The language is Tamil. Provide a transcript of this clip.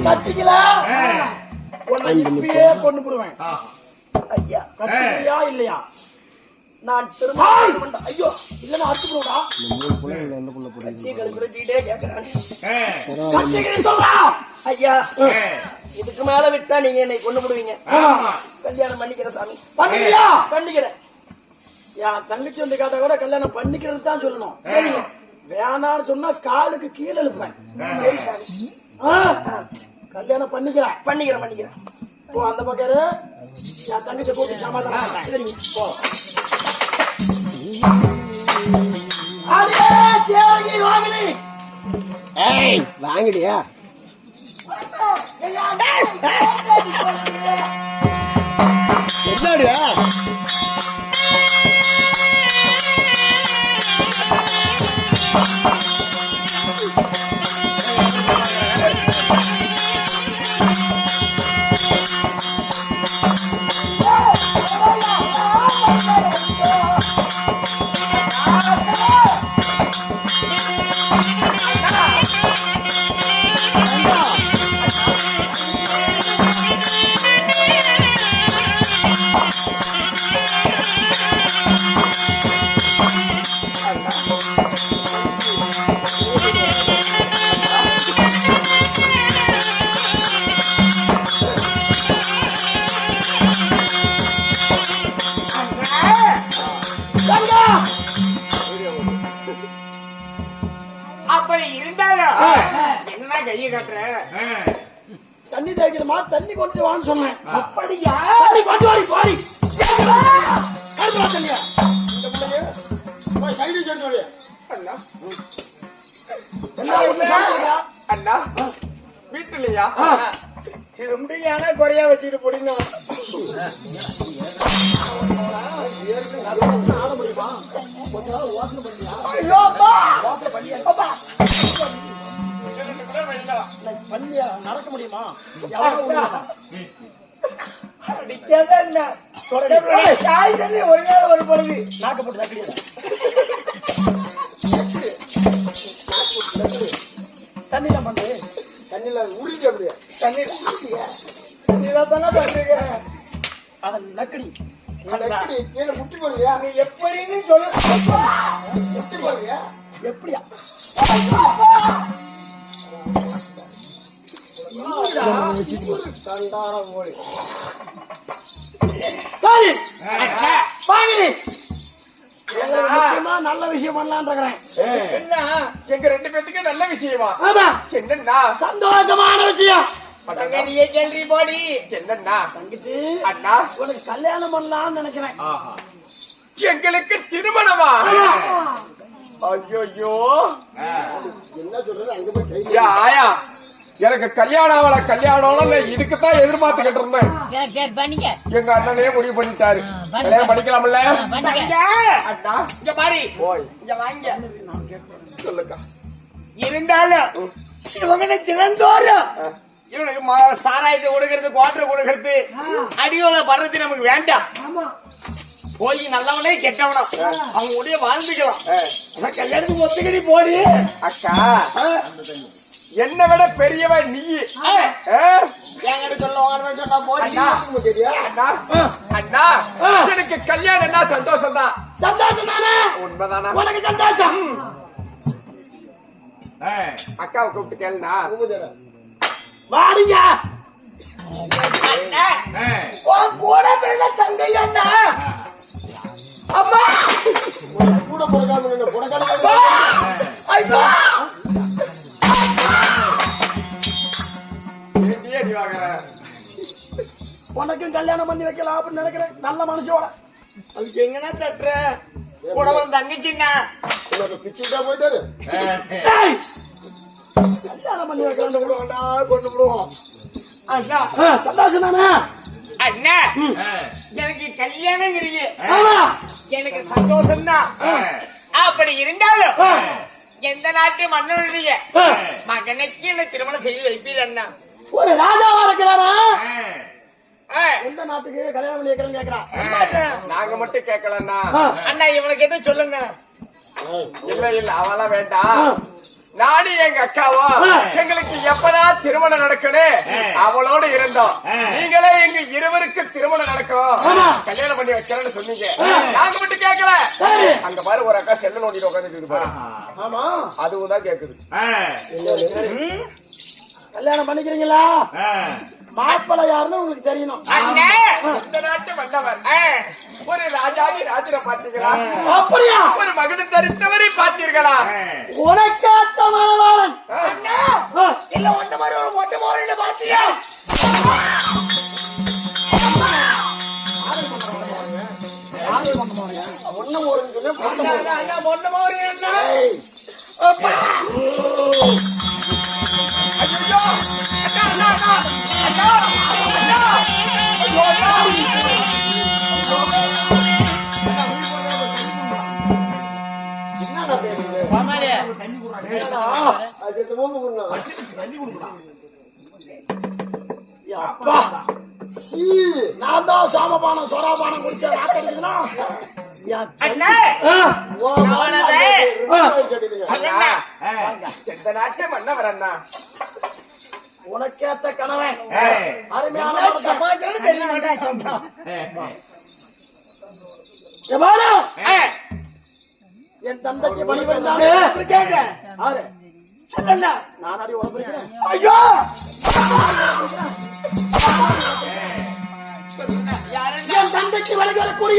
கத்திக்கல உன்னை இப்பயே கொண்டு போடுவேன். ஐயா கத்தியா இல்லையா? நான் திரும்ப ஐயோ இல்லன்னா அறுத்து போடா. ஐயா இதுக்கு மேல விட்டா நீங்க என்னை கொண்டு போடுவீங்க. கல்யாணம் பண்ணிக்கிற சாமி பண்ணிக்கிறியா? பண்ணிக்கிறேன். என் தங்கச்சி வந்து காத்தா கூட கல்யாணம் பண்ணிக்கிறது தான் சொல்லணும். சரிங்க வேணான்னு சொன்னா காலுக்கு கீழே எழுப்பேன். சரி சாமி கல்யாணம் பண்ணிக்கிறேன் பண்ணிக்கிறேன் பண்ணிக்கிறேன். போ அந்த பக்கம் என் தங்கச்சி கூட்டி சமாதானம். சரிங்க போ. வாங்கிடியா என்னடியா? அப்படி இருந்தாலும் என்ன கையை காட்டுற? தண்ணி தேய்க்கணுமா? தண்ணி கொண்டு வான்னு சொன்னேன். அப்படியா? தண்ணி கொண்டு வாடி போடி. தண்ணியா அண்ணா வீட்டுலயா திரும்பியான குறையா வச்சுட்டு போடுங்க. ஆட முடியுமா? பண்ணியா நடக்க முடியுமா? ஒரு நேரம் ஒரு பொழுது நாக்கப்பட்டு தக்கிடுது. தண்ணியில பண்ணு தண்ணியில உருளி அப்படியா? தண்ணியில தானே பண்ணிருக்கேன். அதன் நக்கடி கீழே முட்டி போறியா? நீ எப்படின்னு சொல்ல முட்டி போறியா? எப்படியா? சரி நல்ல விஷயம் பண்ணலான் இருக்கிறேன். என்ன எங்க ரெண்டு பேத்துக்கு நல்ல விஷயமா? ஆமா என்னன்னா சந்தோஷமான விஷயம். நீயே கேள்வி போடி. என்னன்னா தங்கச்சி அண்ணா உனக்கு கல்யாணம் பண்ணலாம்னு நினைக்கிறேன். எங்களுக்கு திருமணமா? ஐயோ என்ன சொல்றது? அங்க போய் ஆயா எனக்கு கல்யாணம் ஆகல கல்யாணம் இதுக்குத்தான் எதிர்பார்த்துக்கிட்டு இருந்தேன். எங்க அண்ணனே முடிவு பண்ணிட்டாரு. கல்யாணம் பண்ணிக்கலாம்ல? அண்ணா இங்க பாரு இங்க வாங்க சொல்லுக்கா. இருந்தாலும் இவங்க தினந்தோறும் இவனுக்கு சாராயத்தை கொடுக்கறது குவாட்டர் கொடுக்கறது அடியோல வர்றது நமக்கு வேண்டாம். போய் நல்லவனே கெட்டவனா அவங்க உடைய வாழ்ந்துக்கலாம். கல்யாணத்துக்கு ஒத்துக்கடி போடி. அக்கா என்ன விட பெரியவன் நீ என்கிட்ட சொல்ல சொன்னா போய் அண்ணா எனக்கு கல்யாணம் என்ன சந்தோஷம் தான். சந்தோஷம் தானே? உண்மைதானா? உனக்கு சந்தோஷம். அக்காவை கூப்பிட்டு கேளுனா வாடிங்க கூட பிறந்த தங்கை அண்ணா. அம்மா கூட போகாம உனக்கும் கல்யாணம் பண்ணி வைக்கலாம் அப்படின்னு நினைக்கிறேன். நல்ல மனுஷோட அதுக்கு எங்கன்னா தட்டுற கூட வந்து தங்கச்சின்னா பிச்சுட்டா போயிட்டாரு. கல்யாணம் பண்ணி வைக்கலாம் கொண்டு விடுவோம். அண்ணா சந்தோஷம் தானே? அண்ணா எனக்கு கல்யாணம் எனக்கு சந்தோஷம் தான். அப்படி இருந்தாலும் எந்த நாட்டு மன்னனுடைய மகனுக்கு என்ன திருமணம் செய்து வைப்பீர் அண்ணா? ஒரு ராஜாவா இருக்கிறாரா? எந்த நாட்டுக்கு கல்யாணம் பண்ணி வைக்கிறேன்னு கேட்கிறான். நாங்க மட்டும் கேட்கலண்ணா. அண்ணா இவனை கேட்ட சொல்லுங்க. இல்ல இல்ல அவெல்லாம் வேண்டாம். நானும் எங்க அக்காவும் எங்களுக்கு எப்பதான் திருமணம் நடக்கணும் அவளோட இருந்தோம். நீங்களே எங்க இருவருக்கு திருமணம் நடக்கும் கல்யாணம் பண்ணி வைக்கிறேன்னு சொன்னீங்க. நாங்க மட்டும் கேட்கல. அங்க பாரு ஒரு அக்கா செல்ல நோண்டிட்டு உட்காந்துட்டு பாரு. ஆமா அதுவும் தான் கேக்குது. கல்யாணம் பண்ணிக்கிறீங்களா? மாப்பிள்ளை யாருன்னு உங்களுக்கு தெரியணும். இந்த நாட்டு மன்னவர் ஒரு ராஜாவி ராஜரை பார்த்தீங்களா? அப்படியா? ஒரு மகன் தரித்தவரை பார்த்தீர்களா? உனக்காத்த மணவாளன் இல்ல ஒண்ணு மாதிரி ஒரு மொட்டை மோரில பாத்தியா? ஒண்ணு ஒண்ணு மோரி என்ன? அப்பா நான் தான் சாமபானம் சோராபானம் குடிச்ச வாக்குறதுன்னா இந்த நாட்டு மன்னவர் அண்ணா உனக்கேத்த கணவன் அருமையான என் தந்தைக்கு பணிபுரிந்தானே நான் அடி உடம்பு ஐயோ என் தந்தைக்கு வழிபடக்கூடிய